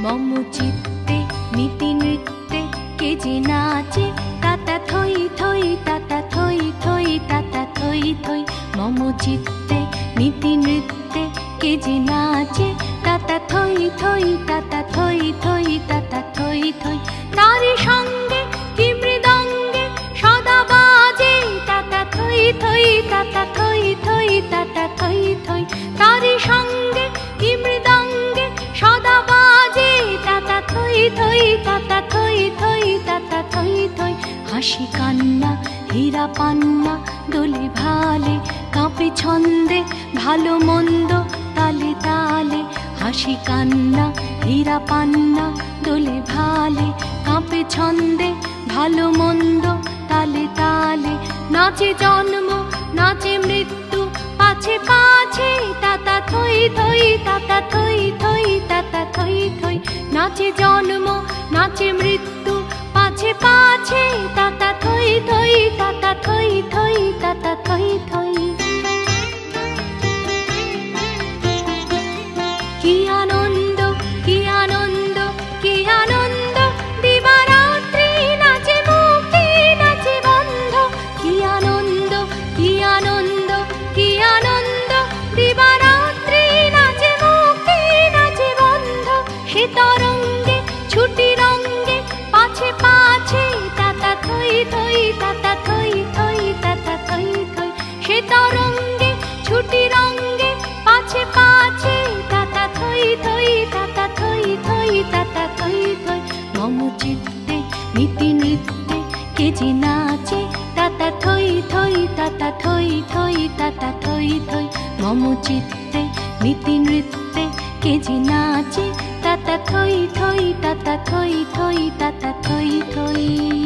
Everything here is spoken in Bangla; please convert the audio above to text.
মম চিত্তে নীতি নৃত্যে কে যে নাচে তাতা থই থই তাতা থই থই তাতা থই থই। মম চিত্তে নীতি নৃত্যে কে যে নাচে তাতা থই থই তাতা থই থই তাতা থই থই। তারি সঙ্গে কি মৃদঙ্গে সদা বাজে তাতা থই থই তাতা থই থই তাতা থই থই। তারি সঙ্গে কি মৃদঙ্গে সদা বাজে তাতা থই থই তাতা থই থই তাতা থই থই। হাসি কান্না হীরা পান্না দোলে ভালে কাঁপে ছন্দে ভালো মন্দ তালে তালে। হাসি কান্না হীরা পান্না দোলে ভালে কাঁপে ছন্দে ভালো মন্দ তালে তালে। নাচে জন্ম নাচে মৃত্যু পাছে পাছে তাতা থই থই তাতা থই থই তাতা থই থই। নাচে জন্ম নাচে মৃত্যু পাছে পাছে তাতা থই থই তাতা থই থই তাতা থই থই। কি আনন্দ কি আনন্দ কি আনন্দ দিবারাত্রি নাচে মুক্তি নাচে বন্ধ। কি আনন্দ কি আনন্দ কি আনন্দ দিবারাত্রি নাচে মুক্তি নাচে বন্ধ। সে তরঙ্গে ছুটি রঙ্গে পাছে পাছে তাতা থই থই তাতা থই থই তাতা থই থই। সে তরঙ্গে ছুটি রঙ্গে পাছে পাছে তাতা থই থই তাতা থই থই তাতা থই থই। মম চিত্তে নীতি নৃত্যে কে যে নাচে তাতা থই থই তাতা থই থই তাতা থই থই। মম চিত্তে নীতি নৃত্যে কে যে নাচে তাতা থই থই তাতা থই থই তাতা থই থই।